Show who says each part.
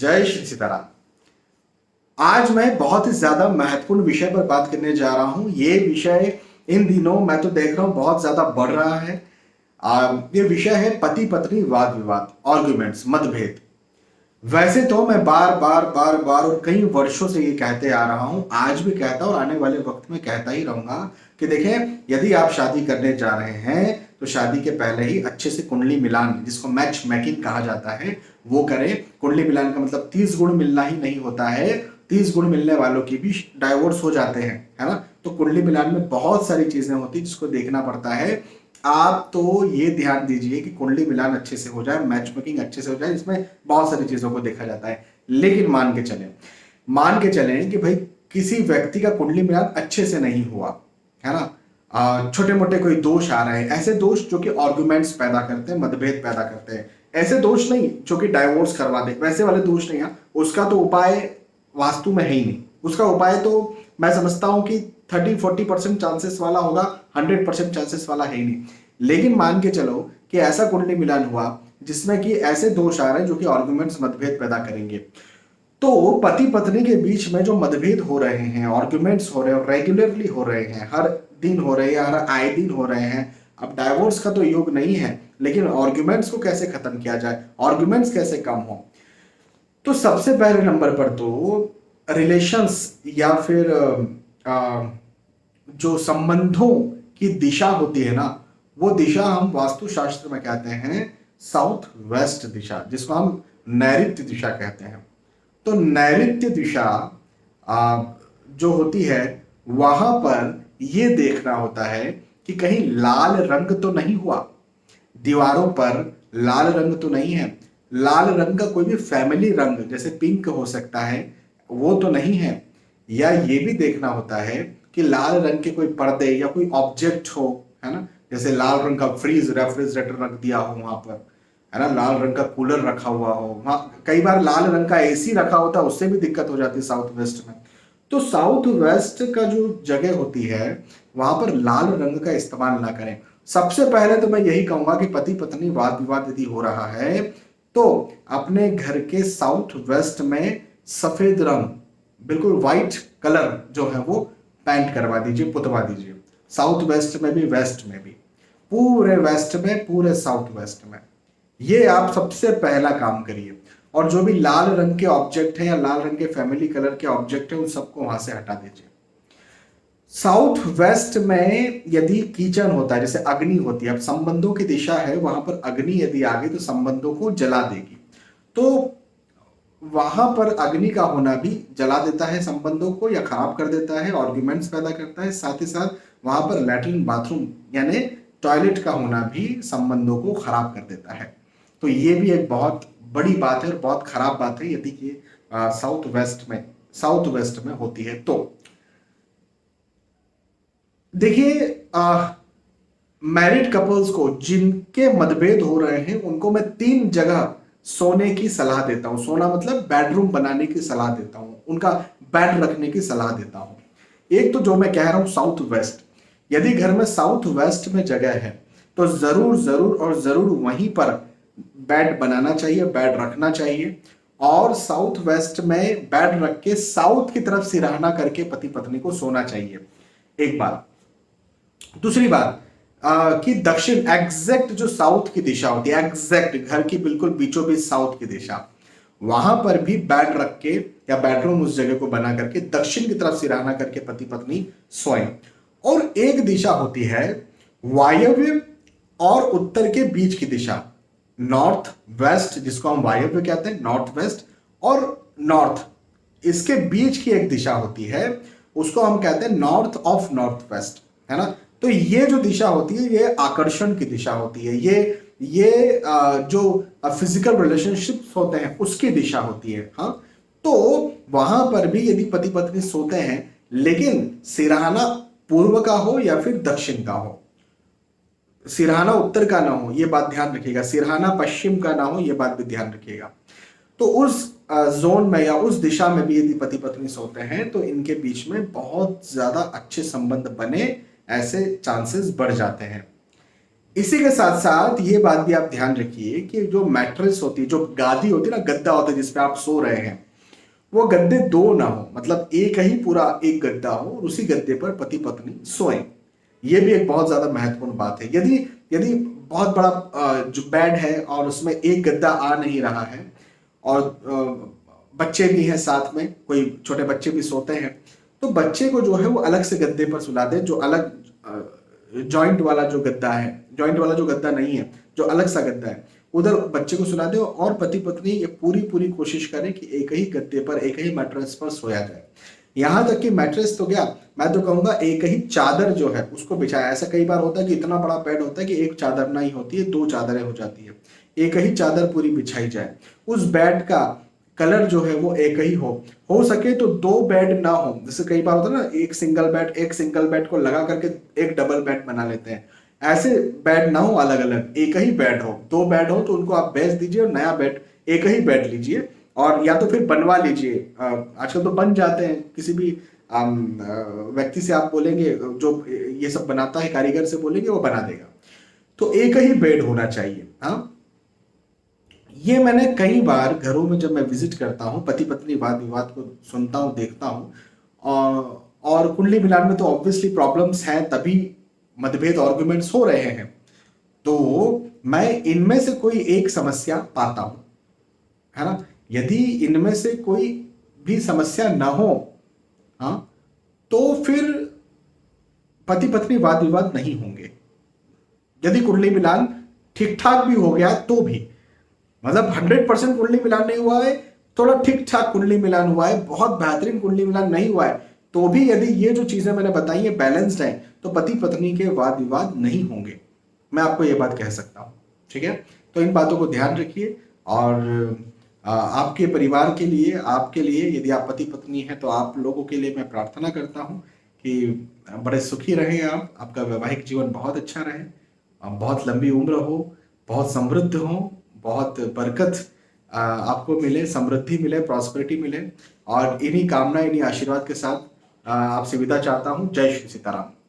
Speaker 1: जय श्री सीताराम। आज मैं बहुत ही ज्यादा महत्वपूर्ण विषय पर बात करने जा रहा हूं। ये विषय इन दिनों मैं तो देख रहा हूं बहुत ज्यादा बढ़ रहा है। ये विषय है पति पत्नी वाद विवाद, आर्ग्यूमेंट्स, मतभेद। वैसे तो मैं बार बार बार बार और कई वर्षों से ये कहते आ रहा हूं, आज भी कहता और आने वाले वक्त में कहता ही रहूंगा कि देखें, यदि आप शादी करने जा रहे हैं तो शादी के पहले ही अच्छे से कुंडली मिलान, जिसको मैच मेकिंग कहा जाता है, वो करें। कुंडली मिलान का मतलब 30 गुण मिलना ही नहीं होता है। 30 गुण मिलने वालों की भी डाइवोर्स हो जाते हैं, है ना। तो कुंडली मिलान में बहुत सारी चीजें होती है जिसको देखना पड़ता है। आप तो ये ध्यान दीजिए कि कुंडली मिलान अच्छे से हो जाए, मैच मेकिंग अच्छे से हो जाए, इसमें बहुत सारी चीजों को देखा जाता है। लेकिन मान के चलें कि भाई किसी व्यक्ति का कुंडली मिलान अच्छे से नहीं हुआ, है ना, छोटे मोटे कोई दोष आ रहे हैं, ऐसे दोष जो कि आर्गुमेंट्स पैदा करते हैं, मतभेद पैदा करते हैं, ऐसे दोष नहीं जो कि डाइवोर्स करवा दे, वैसे वाले दोष नहीं है। उसका तो उपाय वास्तु में है ही नहीं। उसका उपाय तो मैं समझता हूं कि 30-40% चांसेस वाला होगा, 100% चांसेस वाला है ही नहीं। लेकिन मान के चलो कि ऐसा कुंडली मिलान हुआ जिसमें कि ऐसे दोष आ रहे हैं जो कि आर्गुमेंट्स, मतभेद पैदा करेंगे। तो पति पत्नी के बीच में जो मतभेद हो रहे हैं, आर्गुमेंट्स हो रहे हैं, रेगुलरली हो रहे हैं, हर दिन हो रहे हैं, हर आए दिन हो रहे हैं। अब डाइवोर्स का तो योग नहीं है, लेकिन आर्गुमेंट्स को कैसे खत्म किया जाए, आर्गुमेंट्स कैसे कम हो। तो सबसे पहले नंबर पर तो रिलेशंस या फिर जो संबंधों की दिशा होती है ना, वो दिशा हम वास्तुशास्त्र में कहते हैं साउथ वेस्ट दिशा, जिसको हम नैऋत्य दिशा कहते हैं। तो नैऋत्य दिशा जो होती है, वहां पर ये देखना होता है कि कहीं लाल रंग तो नहीं हुआ, दीवारों पर लाल रंग तो नहीं है, लाल रंग का कोई भी फैमिली रंग जैसे पिंक हो सकता है वो तो नहीं है। या ये भी देखना होता है कि लाल रंग के कोई पर्दे या कोई ऑब्जेक्ट हो, है ना, जैसे लाल रंग का फ्रीज रेफ्रिजरेटर रख दिया हो वहां पर, है ना, लाल रंग का कूलर रखा हुआ हो वहां। कई बार लाल रंग का एसी रखा होता है, उससे भी दिक्कत हो जाती है साउथ वेस्ट में। तो साउथ वेस्ट का जो जगह होती है वहां पर लाल रंग का इस्तेमाल ना करें। सबसे पहले तो मैं यही कहूंगा कि पति पत्नी वाद विवाद यदि हो रहा है तो अपने घर के साउथ वेस्ट में सफेद रंग, बिल्कुल व्हाइट कलर जो है वो पेंट करवा दीजिए, पुतवा दीजिए। साउथ वेस्ट में भी, वेस्ट में भी, पूरे वेस्ट में, पूरे साउथ वेस्ट में। ये आप सबसे पहला काम करिए। और जो भी लाल रंग के ऑब्जेक्ट हैं या लाल रंग के फैमिली कलर के ऑब्जेक्ट हैं, उन सबको वहां से हटा दीजिए। साउथ वेस्ट में यदि किचन होता है, जैसे अग्नि होती है, अब संबंधों की दिशा है, वहां पर अग्नि यदि आ गई तो संबंधों को जला देगी। तो वहां पर अग्नि का होना भी जला देता है संबंधों को या खराब कर देता है, आर्ग्यूमेंट्स पैदा करता है। साथ ही साथ वहां पर लैट्रिन बाथरूम यानी टॉयलेट का होना भी संबंधों को खराब कर देता है। तो ये भी एक बहुत बड़ी बात है और बहुत खराब बात है यदि कि साउथ वेस्ट में होती है। तो देखिए, मैरिड कपल्स को जिनके मतभेद हो रहे हैं उनको मैं 3 जगह सोने की सलाह देता हूं। सोना मतलब बेडरूम बनाने की सलाह देता हूं, उनका बेड रखने की सलाह देता हूं। एक तो जो मैं कह रहा हूं साउथ वेस्ट, यदि घर में साउथ वेस्ट में जगह है तो जरूर जरूर और जरूर वहीं पर बेड बनाना चाहिए, बेड रखना चाहिए। और साउथ वेस्ट में बेड रख के साउथ की तरफ सिरहाना करके पति पत्नी को सोना चाहिए, एक बात। दूसरी बात कि दक्षिण, एग्जैक्ट जो साउथ की दिशा होती है, एग्जैक्ट घर की बिल्कुल बीचों बीच साउथ की दिशा, वहां पर भी बेड रख के या बेडरूम उस जगह को बना करके दक्षिण की तरफ सिरहाना करके पति पत्नी सोएं। और एक दिशा होती है वायव्य और उत्तर के बीच की दिशा, नॉर्थ वेस्ट, जिसको हम वायव्य कहते हैं, नॉर्थ वेस्ट और नॉर्थ, इसके बीच की एक दिशा होती है, उसको हम कहते हैं नॉर्थ ऑफ नॉर्थ वेस्ट, है ना। तो ये जो दिशा होती है ये आकर्षण की दिशा होती है, ये जो फिजिकल रिलेशनशिप्स होते हैं उसकी दिशा होती है। हाँ, तो वहां पर भी यदि पति पत्नी सोते हैं, लेकिन सिरहाना पूर्व का हो या फिर दक्षिण का हो, सिरहाना उत्तर का ना हो, ये बात ध्यान रखिएगा, सिरहाना पश्चिम का ना हो, ये बात भी ध्यान रखिएगा। तो उस जोन में या उस दिशा में भी यदि पति पत्नी सोते हैं तो इनके बीच में बहुत ज्यादा अच्छे संबंध बने, ऐसे चांसेस बढ़ जाते हैं। इसी के साथ साथ ये बात भी आप ध्यान रखिए कि जो मैट्रेस होती है, जो गादी होती है ना, गद्दा होता है जिसपे आप सो रहे हैं, वो गद्दे दो ना हो, मतलब एक ही पूरा एक गद्दा हो और उसी गद्दे पर पति पत्नी सोएं। ये भी एक बहुत ज्यादा महत्वपूर्ण बात है। यदि यदि बहुत बड़ा जो बेड है और उसमें एक गद्दा आ नहीं रहा है और बच्चे भी हैं साथ में, कोई छोटे बच्चे भी सोते हैं, तो बच्चे को जो है वो अलग से गद्दे पर सुला दे, जो अलग जॉइंट वाला जो गद्दा है, जॉइंट वाला जो गद्दा नहीं है, जो अलग सा गद्दा है, उधर बच्चे को सुला दे और पति पत्नी ये पूरी पूरी कोशिश करें कि एक ही गद्दे पर, एक ही मैट्रेस पर सोया जाए। यहां तक कि मैट्रेस तो गया, मैं तो कहूंगा एक ही चादर जो है उसको बिछाया। ऐसा कई बार होता है कि इतना बड़ा बेड होता है कि एक चादर नहीं होती है, दो चादरें हो जाती है। एक ही चादर पूरी बिछाई जाए। उस बेड का कलर जो है वो एक ही हो सके तो दो बेड ना हो। जैसे कई बार होता है ना, एक सिंगल बेड को लगा करके एक डबल बेड बना लेते हैं, ऐसे बेड ना हो अलग अलग, एक ही बेड हो। दो बेड हो तो उनको आप बेच दीजिए और नया बेड, एक ही बेड लीजिए, और या तो फिर बनवा लीजिए। आजकल तो बन जाते हैं, किसी भी व्यक्ति से आप बोलेंगे जो ये सब बनाता है, कारीगर से बोलेंगे वो बना देगा। तो एक ही बेड होना चाहिए। हाँ, ये मैंने कई बार घरों में जब मैं विजिट करता हूँ, पति पत्नी वाद विवाद को सुनता हूँ, देखता हूँ। और कुंडली मिलान में तो ऑब्वियसली प्रॉब्लम्स हैं, तभी मतभेद आर्गुमेंट्स हो रहे हैं। तो मैं इनमें से कोई एक समस्या पाता हूं, है ना। यदि इनमें से कोई भी समस्या ना हो, हाँ, तो फिर पति पत्नी वाद विवाद नहीं होंगे। यदि कुंडली मिलान ठीक ठाक भी हो गया तो भी, मतलब 100% कुंडली मिलान नहीं हुआ है, थोड़ा ठीक ठाक कुंडली मिलान हुआ है, बहुत बेहतरीन कुंडली मिलान नहीं हुआ है, तो भी यदि ये जो चीजें मैंने बताई है बैलेंस्ड है, तो पति पत्नी के वाद विवाद नहीं होंगे। मैं आपको ये बात कह सकता हूं। ठीक है, तो इन बातों को ध्यान रखिए। और आपके परिवार के लिए, आपके लिए, यदि आप पति पत्नी हैं तो आप लोगों के लिए मैं प्रार्थना करता हूं कि बड़े सुखी रहें आप, आपका वैवाहिक जीवन बहुत अच्छा रहे, बहुत लंबी उम्र हो, बहुत समृद्ध हो, बहुत बरकत आपको मिले, समृद्धि मिले, प्रॉस्पेरिटी मिले। और इन्हीं कामना, इन्हीं आशीर्वाद के साथ आपसे विदा चाहता हूं। जय श्री सीताराम।